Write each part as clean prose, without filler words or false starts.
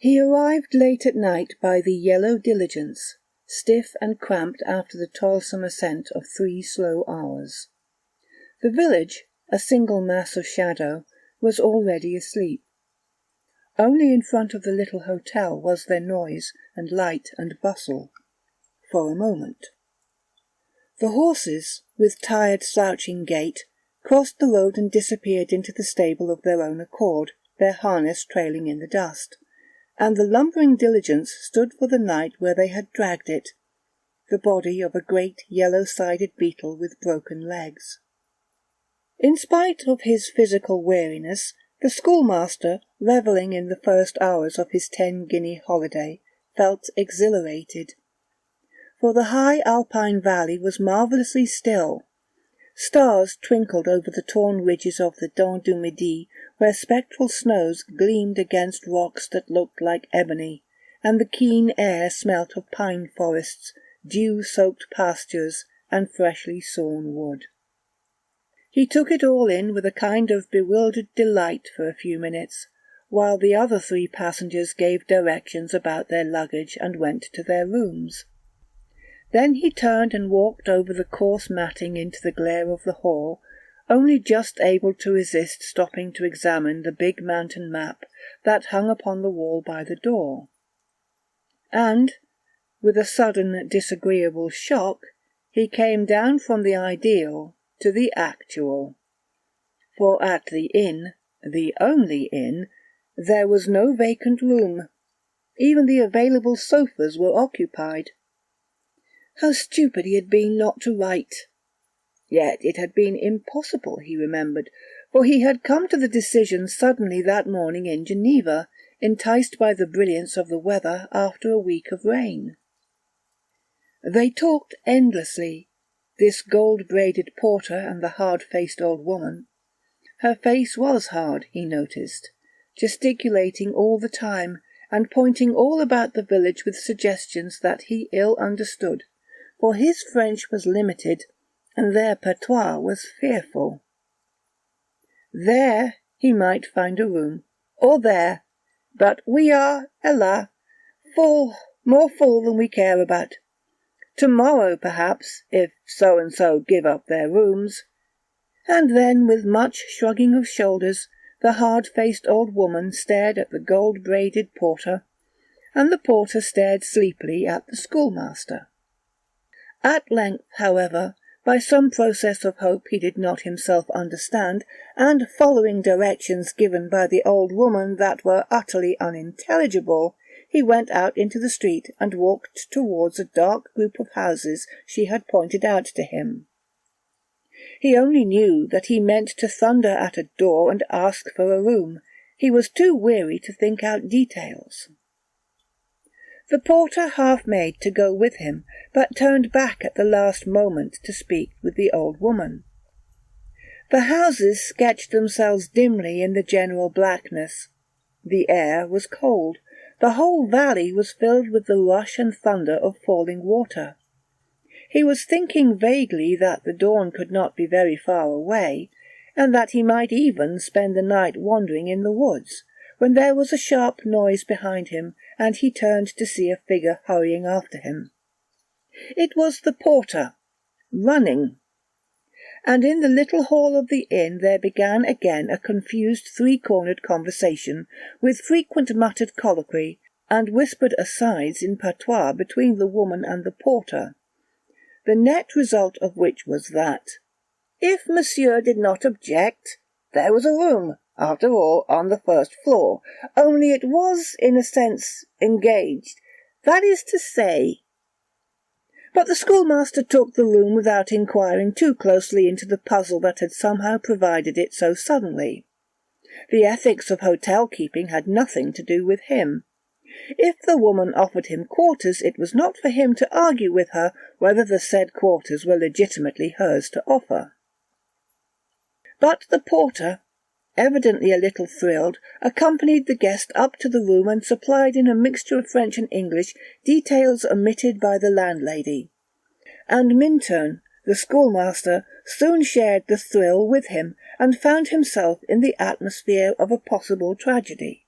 He arrived late at night by the yellow diligence, stiff and cramped after the toilsome ascent of 3 slow hours. The village, a single mass of shadow, was already asleep. Only in front of the little hotel was there noise and light and bustle, for a moment. The horses, with tired slouching gait, crossed the road and disappeared into the stable of their own accord, their harness trailing in the dust, and the lumbering diligence stood for the night where they had dragged it, the body of a great yellow-sided beetle with broken legs. In spite of his physical weariness, the schoolmaster, revelling in the first hours of his 10-guinea holiday, felt exhilarated. For the high alpine valley was marvellously still. Stars twinkled over the torn ridges of the Dent du Midi, where spectral snows gleamed against rocks that looked like ebony, and the keen air smelt of pine forests, dew-soaked pastures, and freshly sawn wood. He took it all in with a kind of bewildered delight for a few minutes, while the other 3 passengers gave directions about their luggage and went to their rooms. Then he turned and walked over the coarse matting into the glare of the hall, only just able to resist stopping to examine the big mountain map that hung upon the wall by the door. And, with a sudden disagreeable shock, he came down from the ideal to the actual. For at the inn, the only inn, there was no vacant room. Even the available sofas were occupied. How stupid he had been not to write! Yet it had been impossible, he remembered, for he had come to the decision suddenly that morning in Geneva, enticed by the brilliance of the weather after a week of rain. They talked endlessly, this gold-braided porter and the hard-faced old woman. Her face was hard, he noticed, gesticulating all the time, and pointing all about the village with suggestions that he ill understood, for his French was limited, and their patois was fearful. There he might find a room, or there, but we are, hélas, full, more full than we care about. Tomorrow, perhaps, if so-and-so give up their rooms. And then, with much shrugging of shoulders, the hard-faced old woman stared at the gold-braided porter, and the porter stared sleepily at the schoolmaster. At length, however, by some process of hope he did not himself understand, and following directions given by the old woman that were utterly unintelligible, he went out into the street and walked towards a dark group of houses she had pointed out to him. He only knew that he meant to thunder at a door and ask for a room. He was too weary to think out details. The porter half made to go with him, but turned back at the last moment to speak with the old woman. The houses sketched themselves dimly in the general blackness. The air was cold. The whole valley was filled with the rush and thunder of falling water. He was thinking vaguely that the dawn could not be very far away, and that he might even spend the night wandering in the woods, when there was a sharp noise behind him, and he turned to see a figure hurrying after him. It was the porter, running. And in the little hall of the inn there began again a confused 3-cornered conversation, with frequent muttered colloquy, and whispered asides in patois between the woman and the porter, the net result of which was that, if monsieur did not object, there was a room, after all, on the first floor, only it was, in a sense, engaged, that is to say. But the schoolmaster took the room without inquiring too closely into the puzzle that had somehow provided it so suddenly. The ethics of hotel-keeping had nothing to do with him. If the woman offered him quarters, it was not for him to argue with her whether the said quarters were legitimately hers to offer. But the porter, evidently a little thrilled, accompanied the guest up to the room and supplied in a mixture of French and English details omitted by the landlady. And Minturn, the schoolmaster, soon shared the thrill with him, and found himself in the atmosphere of a possible tragedy.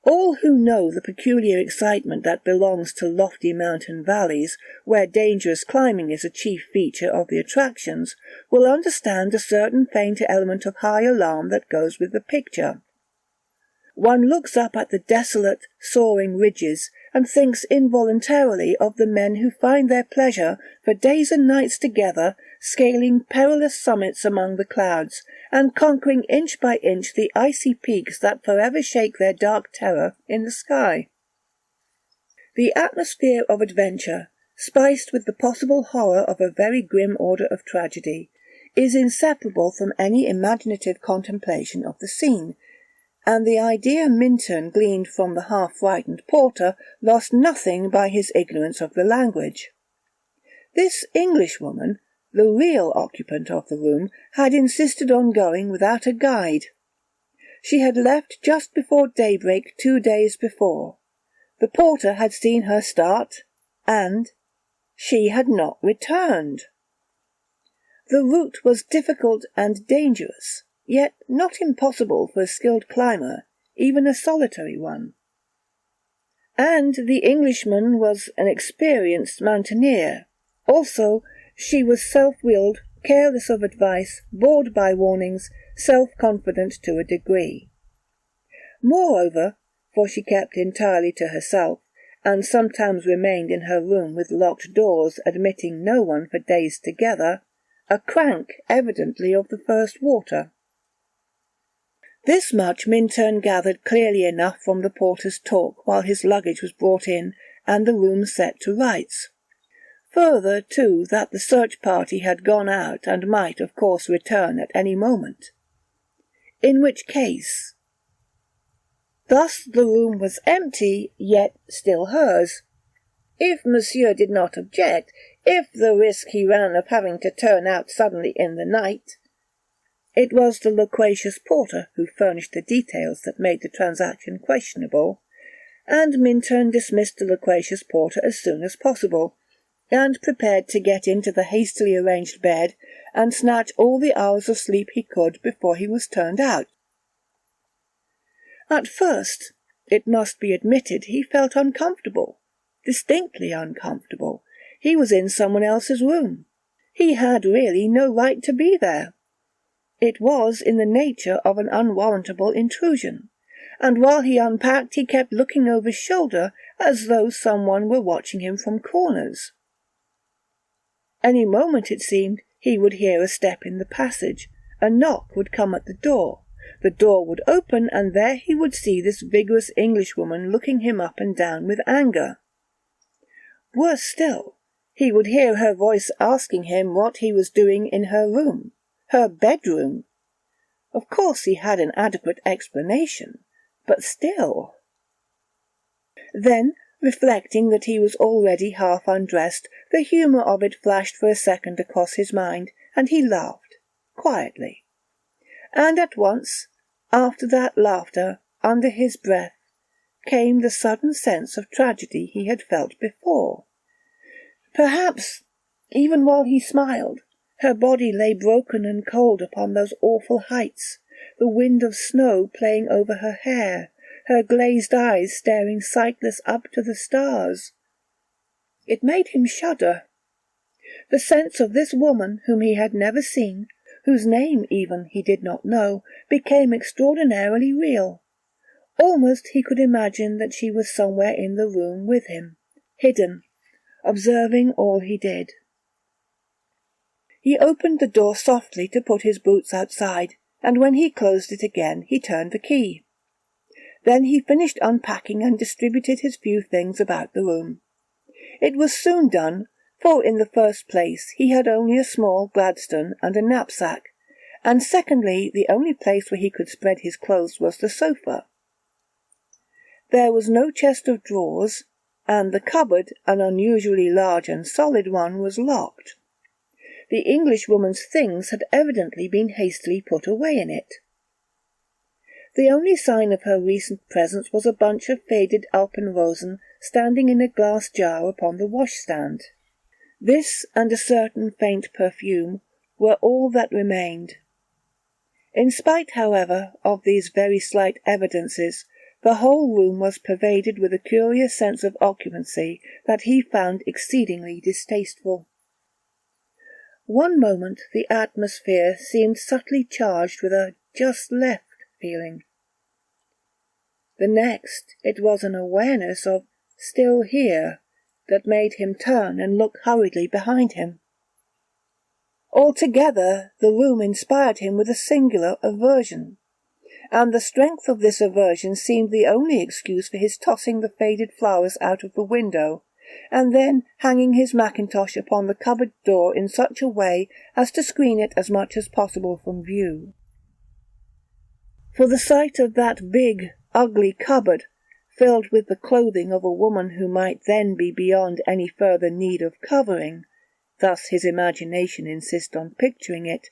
All who know the peculiar excitement that belongs to lofty mountain valleys, where dangerous climbing is a chief feature of the attractions, will understand a certain faint element of high alarm that goes with the picture. One looks up at the desolate, soaring ridges and thinks involuntarily of the men who find their pleasure for days and nights together, scaling perilous summits among the clouds, and conquering inch by inch the icy peaks that forever shake their dark terror in the sky. The atmosphere of adventure, spiced with the possible horror of a very grim order of tragedy, is inseparable from any imaginative contemplation of the scene, and the idea Minturn gleaned from the half-frightened porter lost nothing by his ignorance of the language. This Englishwoman, the real occupant of the room, had insisted on going without a guide. She had left just before daybreak 2 days before. The porter had seen her start, and she had not returned. The route was difficult and dangerous, yet not impossible for a skilled climber, even a solitary one. And the Englishman was an experienced mountaineer. Also, she was self-willed, careless of advice, bored by warnings, self-confident to a degree. Moreover, for she kept entirely to herself, and sometimes remained in her room with locked doors, admitting no one for days together, a crank evidently of the first water. This much Minturn gathered clearly enough from the porter's talk while his luggage was brought in and the room set to rights. Further, too, that the search party had gone out and might, of course, return at any moment. In which case... Thus the room was empty, yet still hers. If Monsieur did not object, if the risk he ran of having to turn out suddenly in the night... It was the loquacious porter who furnished the details that made the transaction questionable, and Minturn dismissed the loquacious porter as soon as possible, and prepared to get into the hastily arranged bed and snatch all the hours of sleep he could before he was turned out. At first, it must be admitted, he felt uncomfortable, distinctly uncomfortable. He was in someone else's room. He had really no right to be there. It was in the nature of an unwarrantable intrusion, and while he unpacked he kept looking over his shoulder as though someone were watching him from corners. Any moment, it seemed, he would hear a step in the passage, a knock would come at the door would open, and there he would see this vigorous Englishwoman looking him up and down with anger. Worse still, he would hear her voice asking him what he was doing in her room. Her bedroom. Of course he had an adequate explanation, but still. Then, reflecting that he was already half undressed, the humour of it flashed for a second across his mind, and he laughed, quietly. And at once, after that laughter, under his breath, came the sudden sense of tragedy he had felt before. Perhaps, even while he smiled, her body lay broken and cold upon those awful heights, the wind of snow playing over her hair, her glazed eyes staring sightless up to the stars. It made him shudder. The sense of this woman whom he had never seen, whose name even he did not know, became extraordinarily real. Almost he could imagine that she was somewhere in the room with him, hidden, observing all he did. He opened the door softly to put his boots outside, and when he closed it again he turned the key. Then he finished unpacking and distributed his few things about the room. It was soon done, for in the first place he had only a small Gladstone and a knapsack, and secondly the only place where he could spread his clothes was the sofa. There was no chest of drawers, and the cupboard, an unusually large and solid one, was locked. The Englishwoman's things had evidently been hastily put away in it. The only sign of her recent presence was a bunch of faded Alpenrosen standing in a glass jar upon the washstand. This and a certain faint perfume were all that remained. In spite, however, of these very slight evidences, The whole room was pervaded with a curious sense of occupancy that he found exceedingly distasteful. One moment the atmosphere seemed subtly charged with a just-left feeling. The next it was an awareness of still here that made him turn and look hurriedly behind him. Altogether the room inspired him with a singular aversion, and the strength of this aversion seemed the only excuse for his tossing the faded flowers out of the window, and then hanging his mackintosh upon the cupboard door in such a way as to screen it as much as possible from view. For the sight of that big, ugly cupboard, filled with the clothing of a woman who might then be beyond any further need of covering, thus his imagination insisted on picturing it,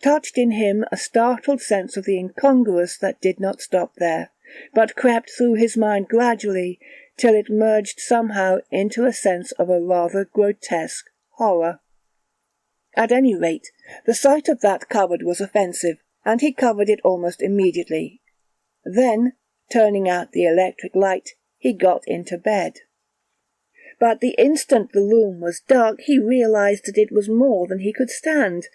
touched in him a startled sense of the incongruous that did not stop there, but crept through his mind gradually till it merged somehow into a sense of a rather grotesque horror. At any rate, the sight of that cupboard was offensive, and he covered it almost immediately. Then, turning out the electric light, he got into bed. But the instant the room was dark he realized that it was more than he could stand,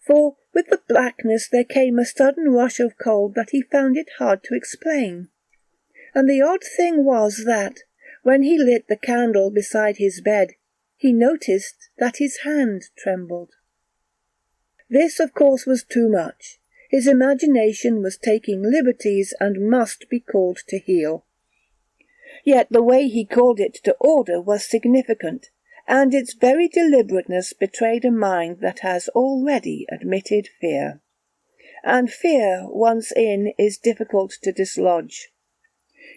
for with the blackness there came a sudden rush of cold that he found it hard to explain. And the odd thing was that, when he lit the candle beside his bed, he noticed that his hand trembled. This, of course, was too much. His imagination was taking liberties and must be called to heel. Yet the way he called it to order was significant, and its very deliberateness betrayed a mind that has already admitted fear. And fear, once in, is difficult to dislodge.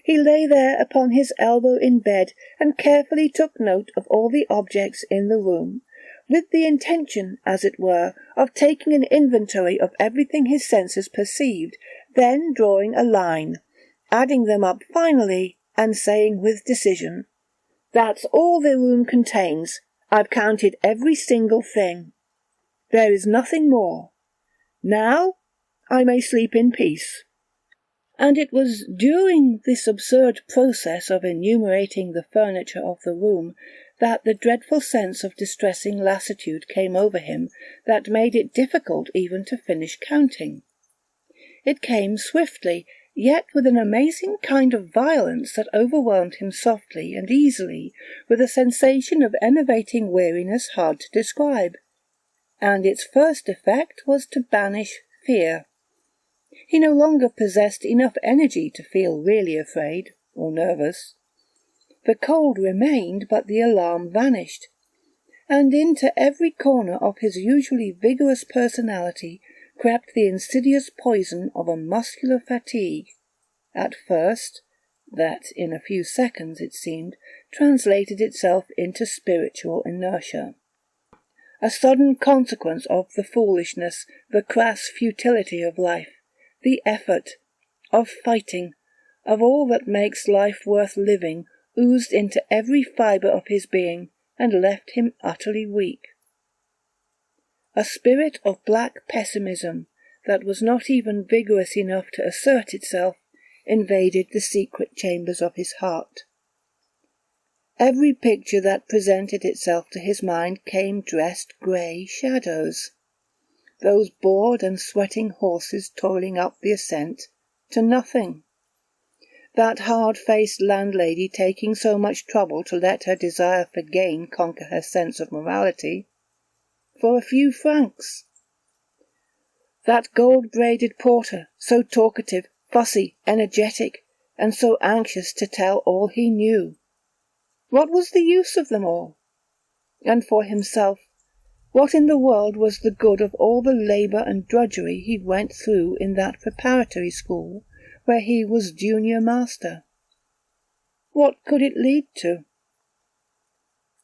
He lay there upon his elbow in bed and carefully took note of all the objects in the room, with the intention, as it were, of taking an inventory of everything his senses perceived, then drawing a line, adding them up finally, and saying with decision, "That's all the room contains. I've counted every single thing. There is nothing more. Now I may sleep in peace." And it was during this absurd process of enumerating the furniture of the room that the dreadful sense of distressing lassitude came over him that made it difficult even to finish counting. It came swiftly, yet with an amazing kind of violence that overwhelmed him softly and easily, with a sensation of enervating weariness hard to describe. And its first effect was to banish fear. He no longer possessed enough energy to feel really afraid or nervous. The cold remained, but the alarm vanished, and into every corner of his usually vigorous personality crept the insidious poison of a muscular fatigue, at first, that in a few seconds, it seemed, translated itself into spiritual inertia. A sudden consequence of the foolishness, the crass futility of life, the effort, of fighting, of all that makes life worth living, oozed into every fibre of his being, and left him utterly weak. A spirit of black pessimism, that was not even vigorous enough to assert itself, invaded the secret chambers of his heart. Every picture that presented itself to his mind came dressed grey shadows. Those bored and sweating horses toiling up the ascent, to nothing. That hard-faced landlady taking so much trouble to let her desire for gain conquer her sense of morality, for a few francs. That gold-braided porter, so talkative, fussy, energetic, and so anxious to tell all he knew. What was the use of them all? And for himself, what in the world was the good of all the labour and drudgery he went through in that preparatory school, where he was junior master? What could it lead to?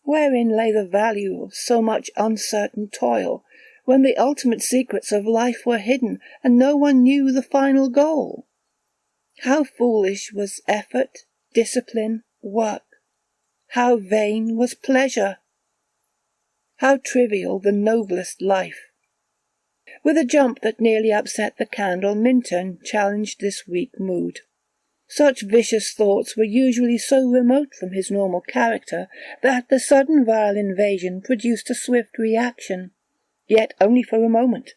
Wherein lay the value of so much uncertain toil, when the ultimate secrets of life were hidden, and no one knew the final goal? How foolish was effort, discipline, work! How vain was pleasure! How trivial the noblest life! With a jump that nearly upset the candle, Minturn challenged this weak mood. Such vicious thoughts were usually so remote from his normal character that the sudden vile invasion produced a swift reaction, yet only for a moment.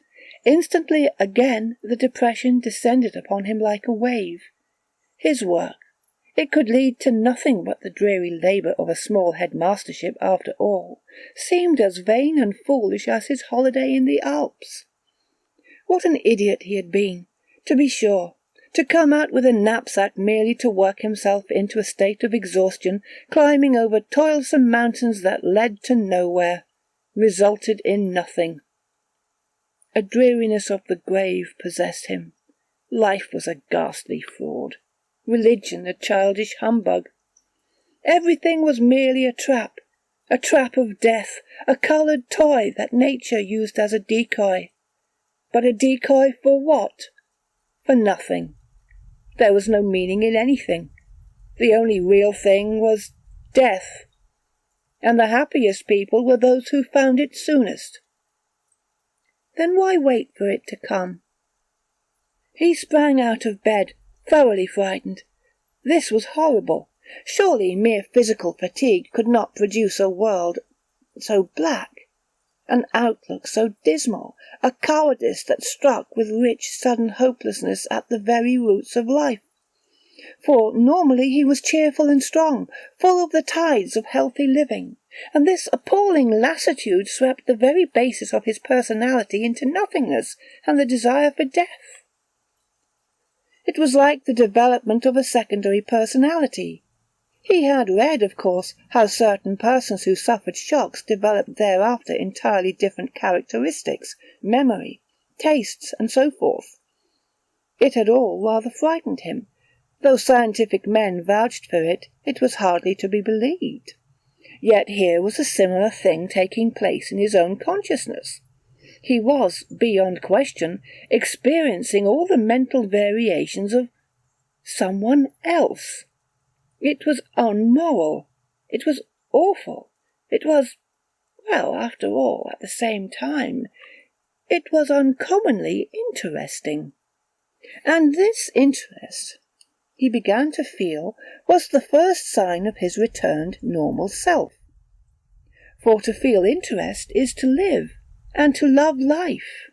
Instantly again the depression descended upon him like a wave. His work, it could lead to nothing but the dreary labour of a small headmastership after all, seemed as vain and foolish as his holiday in the Alps. What an idiot he had been, to be sure, to come out with a knapsack merely to work himself into a state of exhaustion, climbing over toilsome mountains that led to nowhere, resulted in nothing. A dreariness of the grave possessed him. Life was a ghastly fraud. Religion a childish humbug. Everything was merely a trap of death, a coloured toy that nature used as a decoy. But a decoy for what? For nothing. There was no meaning in anything. The only real thing was death. And the happiest people were those who found it soonest. Then why wait for it to come? He sprang out of bed, thoroughly frightened. This was horrible. Surely mere physical fatigue could not produce a world so black, an outlook so dismal, a cowardice that struck with rich sudden hopelessness at the very roots of life. For normally he was cheerful and strong, full of the tides of healthy living, and this appalling lassitude swept the very basis of his personality into nothingness and the desire for death. It was like the development of a secondary personality. He had read, of course, how certain persons who suffered shocks developed thereafter entirely different characteristics, memory, tastes, and so forth. It had all rather frightened him. Though scientific men vouched for it, it was hardly to be believed. Yet here was a similar thing taking place in his own consciousness. He was, beyond question, experiencing all the mental variations of someone else. It was unmoral. It was awful. It was, well, after all, at the same time, it was uncommonly interesting. And this interest, he began to feel, was the first sign of his returned normal self. For to feel interest is to live, and to love life.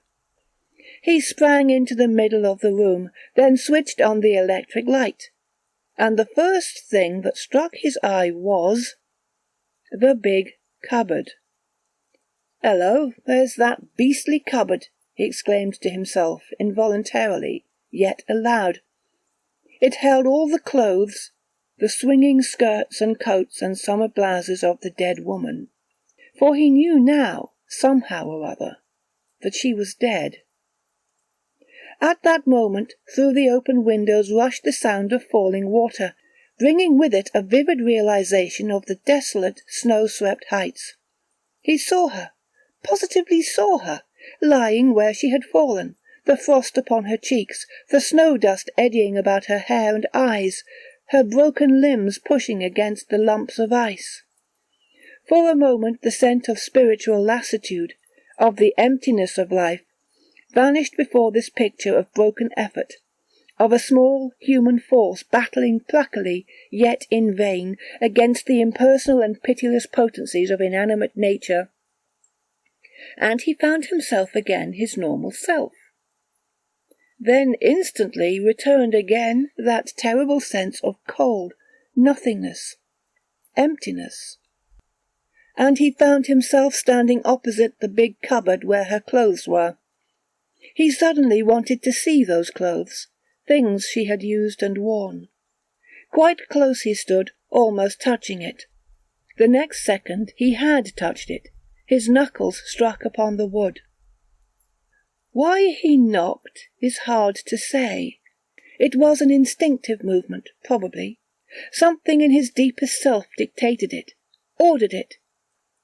He sprang into the middle of the room, then switched on the electric light, and the first thing that struck his eye was the big cupboard. "Hello, there's that beastly cupboard," he exclaimed to himself, involuntarily, yet aloud. It held all the clothes, the swinging skirts and coats and summer blouses of the dead woman. For he knew now, somehow or other, that she was dead. At that moment, through the open windows rushed the sound of falling water, bringing with it a vivid realization of the desolate, snow-swept heights. He saw her, positively saw her, lying where she had fallen, the frost upon her cheeks, the snow-dust eddying about her hair and eyes, her broken limbs pushing against the lumps of ice. For a moment the scent of spiritual lassitude, of the emptiness of life, vanished before this picture of broken effort, of a small human force battling pluckily, yet in vain, against the impersonal and pitiless potencies of inanimate nature, and he found himself again his normal self. Then instantly returned again that terrible sense of cold, nothingness, emptiness, and he found himself standing opposite the big cupboard where her clothes were. He suddenly wanted to see those clothes, things she had used and worn. Quite close he stood, almost touching it. The next second he had touched it. His knuckles struck upon the wood. Why he knocked is hard to say. It was an instinctive movement, probably. Something in his deepest self dictated it, ordered it.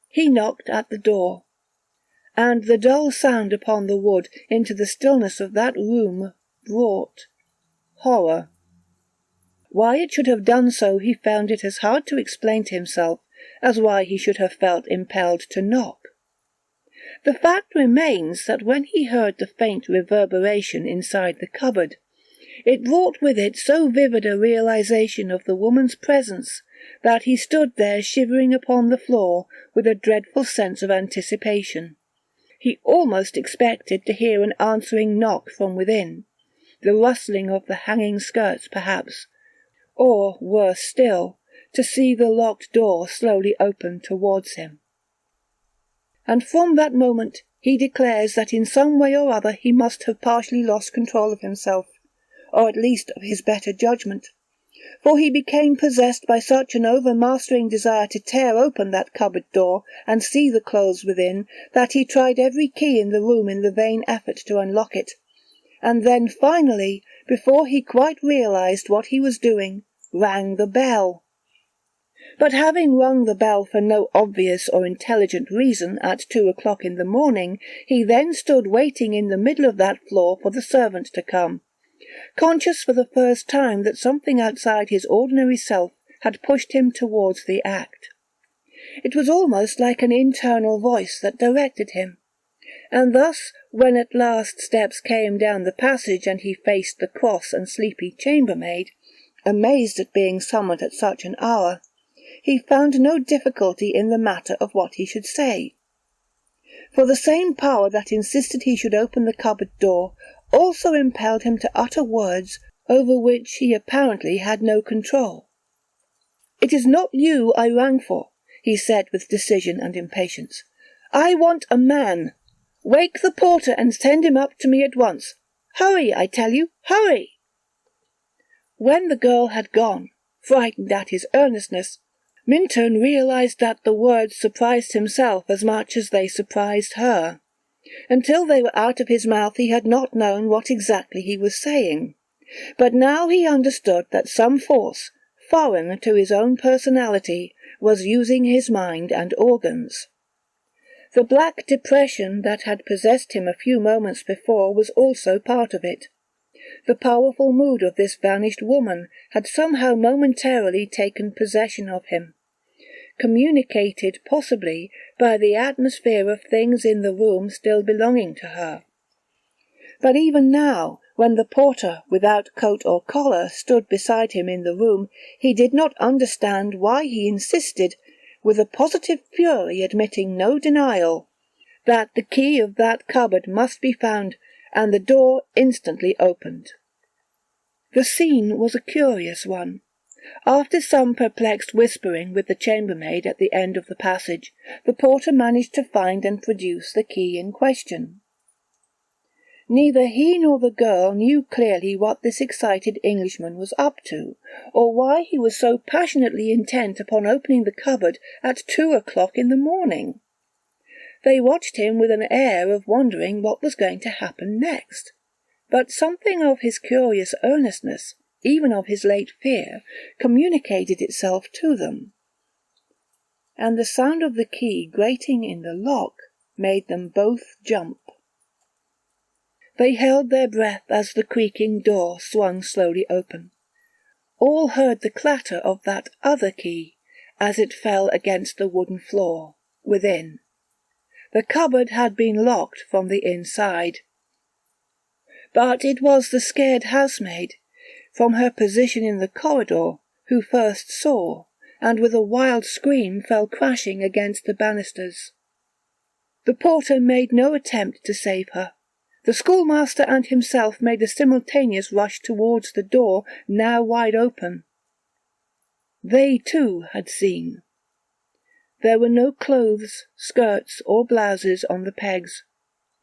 He knocked at the door, and the dull sound upon the wood into the stillness of that room brought horror. Why it should have done so he found it as hard to explain to himself as why he should have felt impelled to knock. The fact remains that when he heard the faint reverberation inside the cupboard, It brought with it so vivid a realization of the woman's presence that he stood there shivering upon the floor with a dreadful sense of anticipation. He almost expected to hear an answering knock from within, the rustling of the hanging skirts perhaps, or, worse still, to see the locked door slowly open towards him. And from that moment he declares that in some way or other he must have partially lost control of himself, or at least of his better judgment, for he became possessed by such an overmastering desire to tear open that cupboard door and see the clothes within, that he tried every key in the room in the vain effort to unlock it, and then finally, before he quite realized what he was doing, rang the bell. But having rung the bell for no obvious or intelligent reason at 2 o'clock in the morning, he then stood waiting in the middle of that floor for the servant to come, conscious for the first time that something outside his ordinary self had pushed him towards the act. It was almost like an internal voice that directed him, and thus, when at last steps came down the passage and he faced the cross and sleepy chambermaid, amazed at being summoned at such an hour, he found no difficulty in the matter of what he should say. For the same power that insisted he should open the cupboard door also impelled him to utter words over which he apparently had no control. "It is not you I rang for," he said with decision and impatience. "I want a man. Wake the porter and send him up to me at once. Hurry, I tell you, hurry!" When the girl had gone, frightened at his earnestness, Minturn realized that the words surprised himself as much as they surprised her. Until they were out of his mouth he had not known what exactly he was saying, but now he understood that some force, foreign to his own personality, was using his mind and organs. The black depression that had possessed him a few moments before was also part of it. The powerful mood of this vanished woman had somehow momentarily taken possession of him, communicated possibly by the atmosphere of things in the room still belonging to her. But even now, when the porter, without coat or collar, stood beside him in the room, he did not understand why he insisted, with a positive fury admitting no denial, that the key of that cupboard must be found, and the door instantly opened. The scene was a curious one. After some perplexed whispering with the chambermaid at the end of the passage, the porter managed to find and produce the key in question. Neither he nor the girl knew clearly what this excited Englishman was up to, or why he was so passionately intent upon opening the cupboard at 2 o'clock in the morning. They watched him with an air of wondering what was going to happen next, but something of his curious earnestness, even of his late fear, communicated itself to them, and the sound of the key grating in the lock made them both jump. They held their breath as the creaking door swung slowly open. All heard the clatter of that other key as it fell against the wooden floor within. The cupboard had been locked from the inside. But it was the scared housemaid, from her position in the corridor, who first saw, and with a wild scream fell crashing against the banisters. The porter made no attempt to save her. The schoolmaster and himself made a simultaneous rush towards the door, now wide open. They, too, had seen. There were no clothes, skirts, or blouses on the pegs,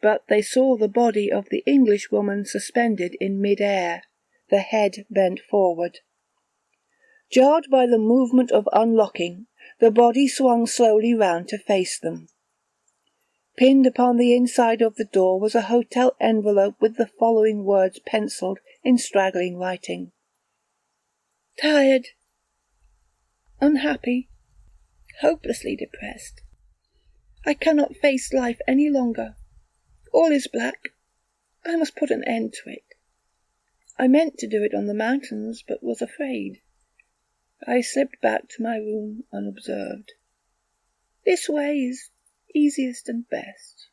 but they saw the body of the Englishwoman suspended in mid-air, the head bent forward. Jarred by the movement of unlocking, the body swung slowly round to face them. Pinned upon the inside of the door was a hotel envelope with the following words pencilled in straggling writing: "Tired, unhappy, hopelessly depressed. I cannot face life any longer. All is black. I must put an end to it. I meant to do it on the mountains, but was afraid. I slipped back to my room unobserved. This way is easiest and best."